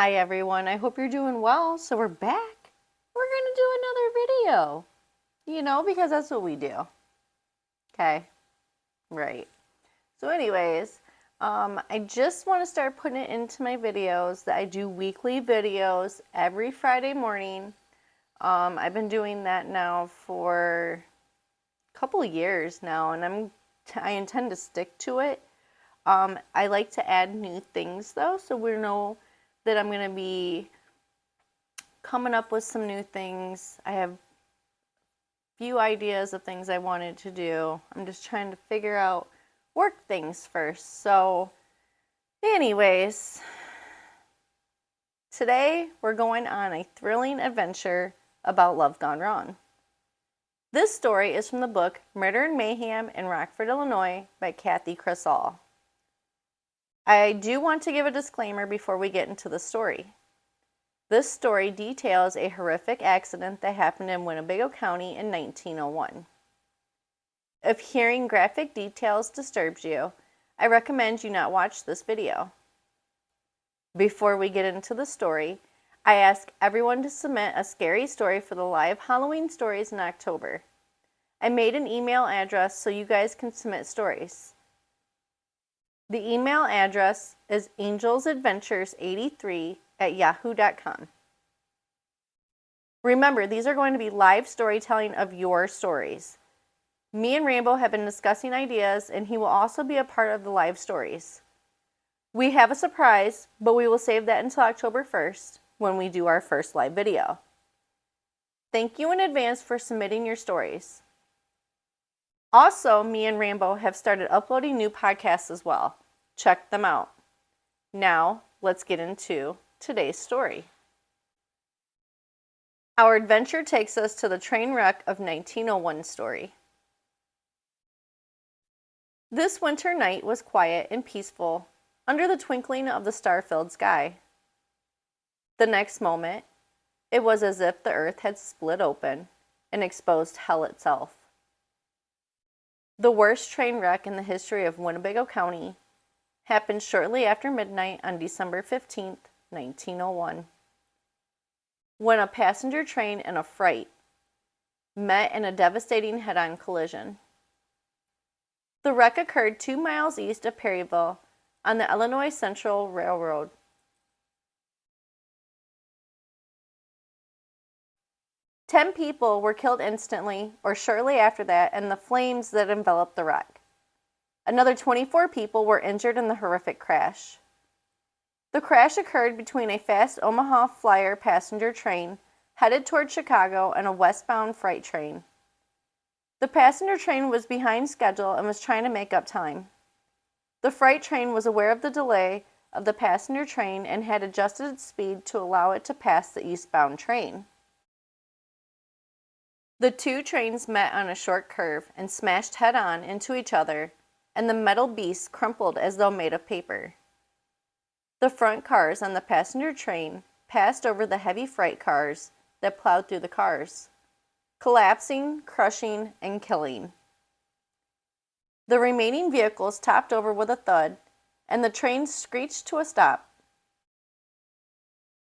Hi everyone, I hope you're doing well. So we're back. We're gonna do another video, because that's what we do. Okay, right. So anyways, I just want to start putting it into my videos that I do weekly videos every Friday morning. I've been doing that now for a couple of years now, and I intend to stick to it. I like to add new things though, so we know that I'm going to be coming up with some new things. I have a few ideas of things I wanted to do. I'm just trying to figure out work things first. So anyways, today we're going on a thrilling adventure about love gone wrong. This story is from the book Murder and Mayhem in Rockford, Illinois by Kathy Crisall. I do want to give a disclaimer before we get into the story. This story details a horrific accident that happened in Winnebago County in 1901. If hearing graphic details disturbs you, I recommend you not watch this video. Before we get into the story, I ask everyone to submit a scary story for the live Halloween stories in October. I made an email address so you guys can submit stories. The email address is angelsadventures83@yahoo.com. Remember, these are going to be live storytelling of your stories. Me and Rainbow have been discussing ideas, and he will also be a part of the live stories. We have a surprise, but we will save that until October 1st when we do our first live video. Thank you in advance for submitting your stories. Also, me and Rainbow have started uploading new podcasts as well. Check them out. Now, let's get into today's story. Our adventure takes us to the train wreck of 1901 story. This winter night was quiet and peaceful under the twinkling of the star-filled sky. The next moment, it was as if the earth had split open and exposed hell itself. The worst train wreck in the history of Winnebago County happened shortly after midnight on December 15, 1901. When a passenger train and a freight met in a devastating head-on collision. The wreck occurred 2 miles east of Perryville on the Illinois Central Railroad. Ten people were killed instantly or shortly after that in the flames that enveloped the wreck. Another 24 people were injured in the horrific crash. The crash occurred between a fast Omaha Flyer passenger train headed toward Chicago and a westbound freight train. The passenger train was behind schedule and was trying to make up time. The freight train was aware of the delay of the passenger train and had adjusted its speed to allow it to pass the eastbound train. The two trains met on a short curve and smashed head-on into each other, and the metal beasts crumpled as though made of paper. The front cars on the passenger train passed over the heavy freight cars that plowed through the cars, collapsing, crushing, and killing. The remaining vehicles topped over with a thud, and the train screeched to a stop.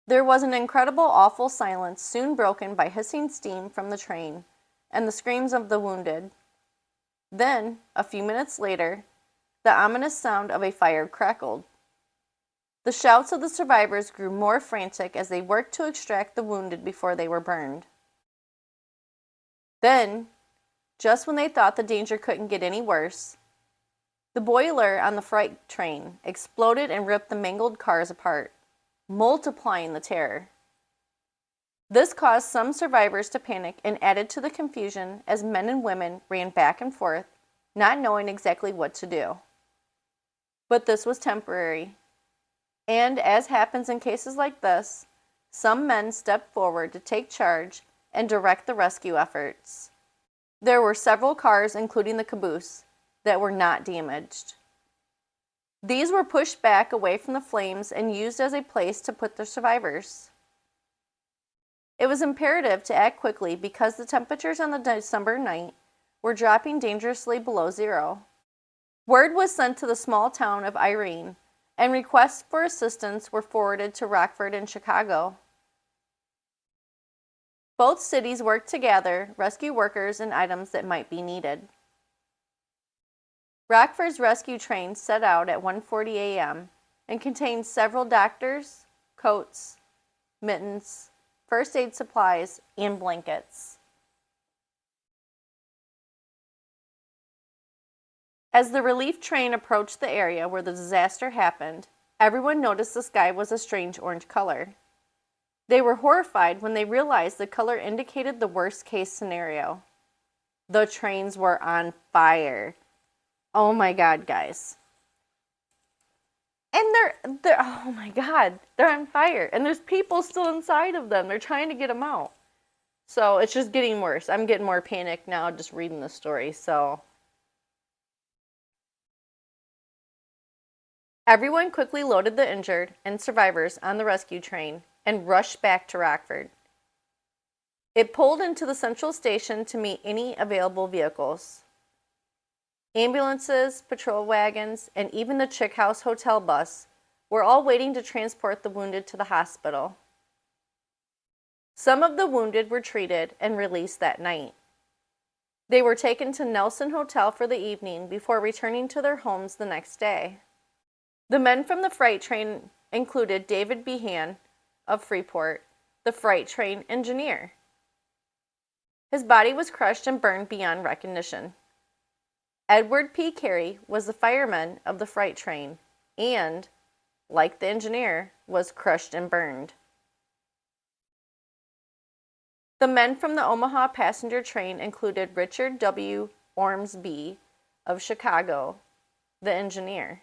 There was an incredible, awful silence, soon broken by hissing steam from the train and the screams of the wounded. Then, a few minutes later, the ominous sound of a fire crackled. The shouts of the survivors grew more frantic as they worked to extract the wounded before they were burned. Then, just when they thought the danger couldn't get any worse, the boiler on the freight train exploded and ripped the mangled cars apart, multiplying the terror. This caused some survivors to panic and added to the confusion as men and women ran back and forth, not knowing exactly what to do. But this was temporary, and as happens in cases like this, some men stepped forward to take charge and direct the rescue efforts. There were several cars, including the caboose, that were not damaged. These were pushed back away from the flames and used as a place to put the survivors. It was imperative to act quickly because the temperatures on the December night were dropping dangerously below zero. Word was sent to the small town of Irene, and requests for assistance were forwarded to Rockford and Chicago. Both cities worked to gather rescue workers and items that might be needed. Rockford's rescue train set out at 1:40 a.m. and contained several doctors, coats, mittens, first aid supplies, and blankets. As the relief train approached the area where the disaster happened, everyone noticed the sky was a strange orange color. They were horrified when they realized the color indicated the worst-case scenario. The trains were on fire. Oh my God, guys. And they're oh my God, they're on fire. And there's people still inside of them. They're trying to get them out. So it's just getting worse. I'm getting more panicked now just reading the story. So everyone quickly loaded the injured and survivors on the rescue train and rushed back to Rockford. It pulled into the central station to meet any available vehicles. Ambulances, patrol wagons, and even the Chick House hotel bus were all waiting to transport the wounded to the hospital. Some of the wounded were treated and released that night. They were taken to Nelson Hotel for the evening before returning to their homes the next day. The men from the freight train included David Behan of Freeport, the freight train engineer. His body was crushed and burned beyond recognition. Edward P. Carey was the fireman of the freight train and, like the engineer, was crushed and burned. The men from the Omaha passenger train included Richard W. Ormsby of Chicago, the engineer.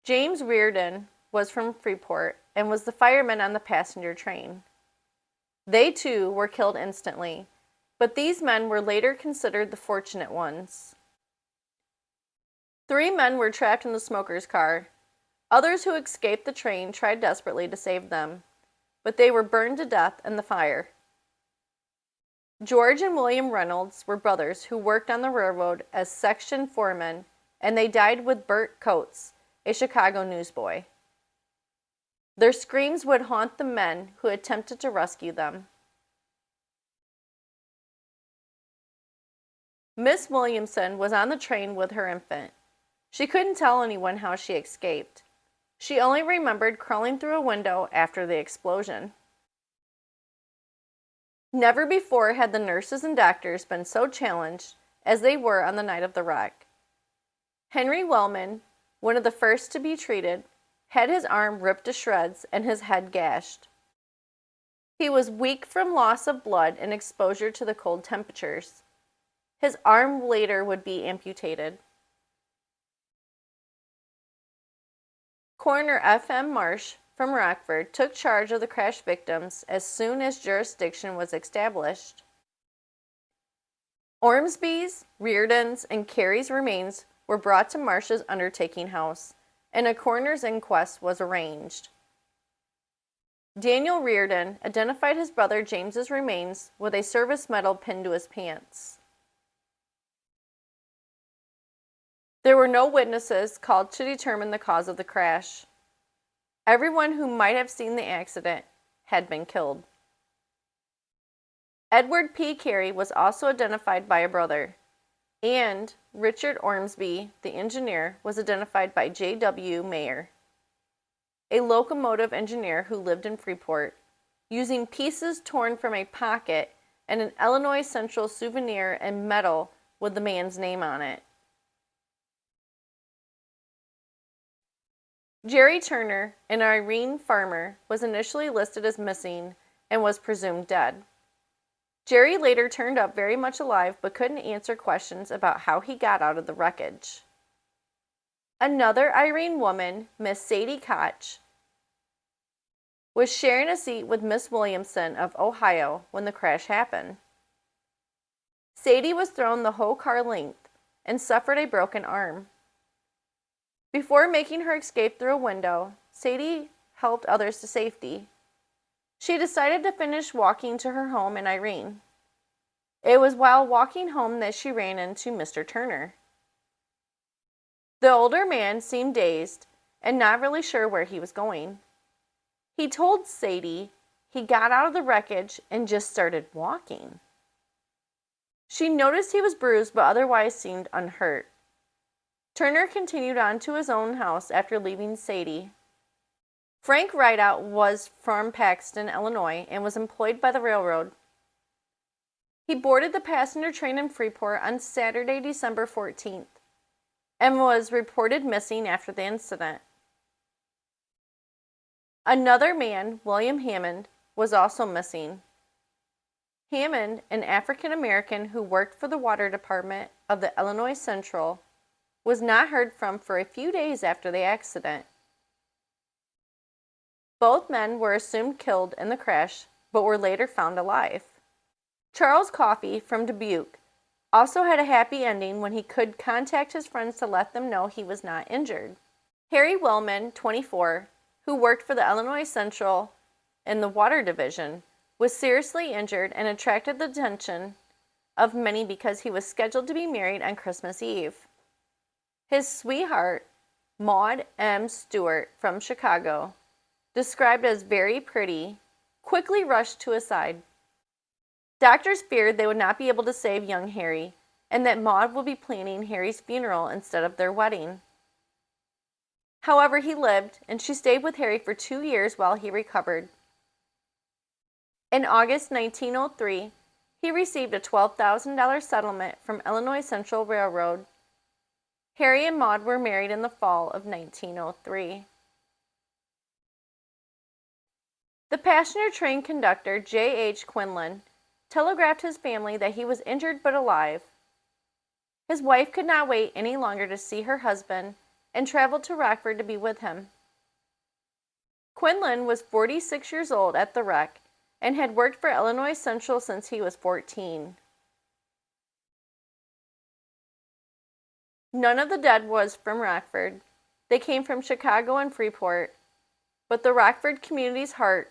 James Reardon was from Freeport and was the fireman on the passenger train. They too were killed instantly, but these men were later considered the fortunate ones. 3 men were trapped in the smoker's car. Others who escaped the train tried desperately to save them, but they were burned to death in the fire. George and William Reynolds were brothers who worked on the railroad as section foremen, and they died with Bert Coates, a Chicago newsboy. Their screams would haunt the men who attempted to rescue them. Miss Williamson was on the train with her infant. She couldn't tell anyone how she escaped. She only remembered crawling through a window after the explosion. Never before had the nurses and doctors been so challenged as they were on the night of the wreck. Henry Wellman, one of the first to be treated, had his arm ripped to shreds and his head gashed. He was weak from loss of blood and exposure to the cold temperatures. His arm later would be amputated. Coroner F.M. Marsh from Rockford took charge of the crash victims as soon as jurisdiction was established. Ormsby's, Reardon's, and Carey's remains were brought to Marsh's undertaking house, and a coroner's inquest was arranged. Daniel Reardon identified his brother James's remains with a service medal pinned to his pants. There were no witnesses called to determine the cause of the crash. Everyone who might have seen the accident had been killed. Edward P. Carey was also identified by a brother, and Richard Ormsby, the engineer, was identified by J.W. Mayer, a locomotive engineer who lived in Freeport, using pieces torn from a pocket and an Illinois Central souvenir and medal with the man's name on it. Jerry Turner, an Irene farmer, was initially listed as missing and was presumed dead. Jerry later turned up very much alive but couldn't answer questions about how he got out of the wreckage. Another Irene woman, Miss Sadie Koch, was sharing a seat with Miss Williamson of Ohio when the crash happened. Sadie was thrown the whole car length and suffered a broken arm. Before making her escape through a window, Sadie helped others to safety. She decided to finish walking to her home in Irene. It was while walking home that she ran into Mr. Turner. The older man seemed dazed and not really sure where he was going. He told Sadie he got out of the wreckage and just started walking. She noticed he was bruised but otherwise seemed unhurt. Turner continued on to his own house after leaving Sadie. Frank Rideout was from Paxton, Illinois, and was employed by the railroad. He boarded the passenger train in Freeport on Saturday, December 14th, and was reported missing after the incident. Another man, William Hammond, was also missing. Hammond, an African American who worked for the water department of the Illinois Central, was not heard from for a few days after the accident. Both men were assumed killed in the crash, but were later found alive. Charles Coffey from Dubuque also had a happy ending when he could contact his friends to let them know he was not injured. Harry Wellman, 24, who worked for the Illinois Central in the water division, was seriously injured and attracted the attention of many because he was scheduled to be married on Christmas Eve. His sweetheart, Maud M. Stewart from Chicago, described as very pretty, quickly rushed to his side. Doctors feared they would not be able to save young Harry, and that Maud would be planning Harry's funeral instead of their wedding. However, he lived, and she stayed with Harry for 2 years while he recovered. In August 1903, he received a $12,000 settlement from Illinois Central Railroad. Harry and Maud were married in the fall of 1903. The passenger train conductor, J.H. Quinlan, telegraphed his family that he was injured but alive. His wife could not wait any longer to see her husband and traveled to Rockford to be with him. Quinlan was 46 years old at the wreck and had worked for Illinois Central since he was 14. None of the dead was from Rockford. They came from Chicago and Freeport, but the Rockford community's heart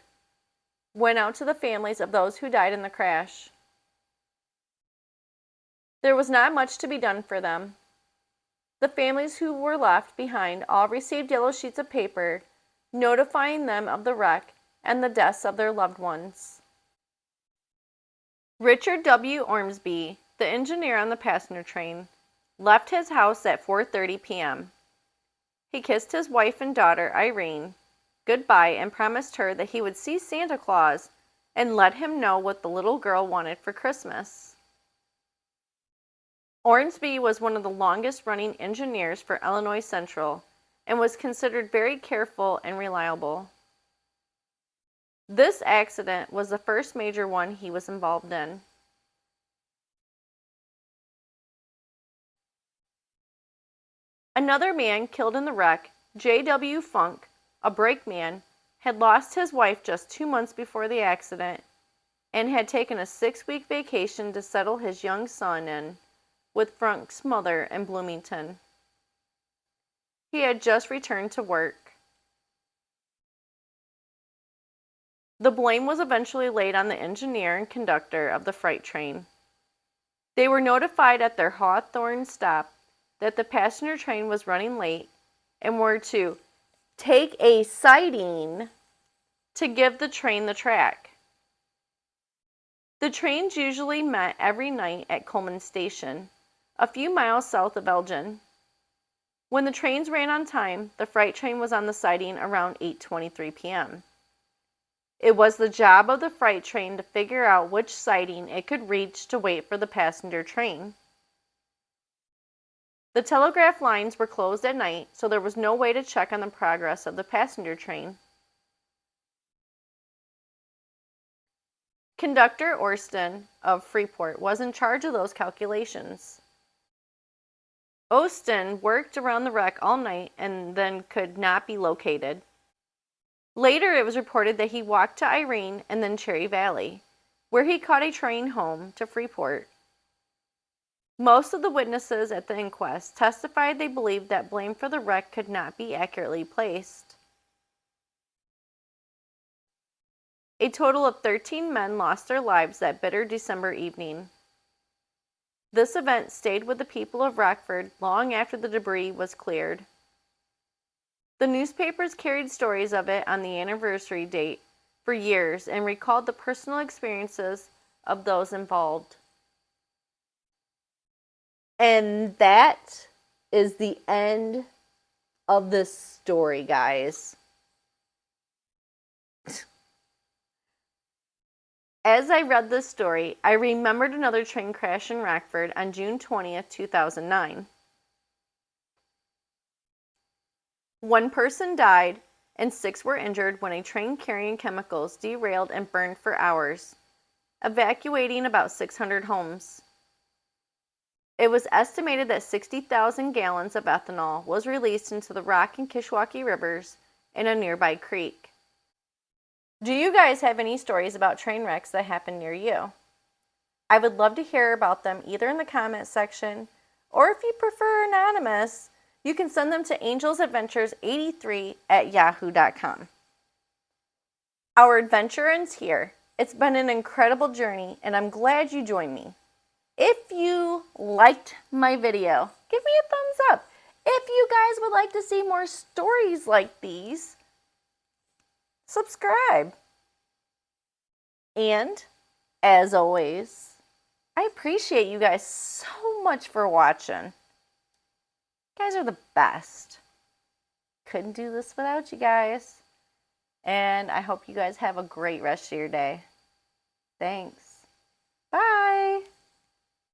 went out to the families of those who died in the crash. There was not much to be done for them. The families who were left behind all received yellow sheets of paper notifying them of the wreck and the deaths of their loved ones. Richard W. Ormsby, the engineer on the passenger train, left his house at 4:30 p.m. He kissed his wife and daughter, Irene, goodbye and promised her that he would see Santa Claus and let him know what the little girl wanted for Christmas. Ormsby was one of the longest-running engineers for Illinois Central and was considered very careful and reliable. This accident was the first major one he was involved in. Another man killed in the wreck, J.W. Funk, a brakeman, had lost his wife just 2 months before the accident and had taken a 6-week vacation to settle his young son in with Funk's mother in Bloomington. He had just returned to work. The blame was eventually laid on the engineer and conductor of the freight train. They were notified at their Hawthorne stop that the passenger train was running late and were to take a siding to give the train the track. The trains usually met every night at Coleman Station, a few miles south of Elgin. When the trains ran on time, the freight train was on the siding around 8:23 p.m. It was the job of the freight train to figure out which siding it could reach to wait for the passenger train. The telegraph lines were closed at night, so there was no way to check on the progress of the passenger train. Conductor Orston of Freeport was in charge of those calculations. Orston worked around the wreck all night and then could not be located. Later, it was reported that he walked to Irene and then Cherry Valley, where he caught a train home to Freeport. Most of the witnesses at the inquest testified they believed that blame for the wreck could not be accurately placed. A total of 13 men lost their lives that bitter December evening. This event stayed with the people of Rockford long after the debris was cleared. The newspapers carried stories of it on the anniversary date for years and recalled the personal experiences of those involved. And that is the end of this story, guys. As I read this story, I remembered another train crash in Rockford on June 20th, 2009. One person died and 6 were injured when a train carrying chemicals derailed and burned for hours, evacuating about 600 homes. It was estimated that 60,000 gallons of ethanol was released into the Rock and Kishwaukee rivers in a nearby creek. Do you guys have any stories about train wrecks that happened near you? I would love to hear about them either in the comments section, or if you prefer anonymous, you can send them to angelsadventures83@yahoo.com. Our adventure ends here. It's been an incredible journey, and I'm glad you joined me. If you liked my video, give me a thumbs up. If you guys would like to see more stories like these, subscribe. And, as always, I appreciate you guys so much for watching. You guys are the best. Couldn't do this without you guys. And I hope you guys have a great rest of your day. Thanks. Bye.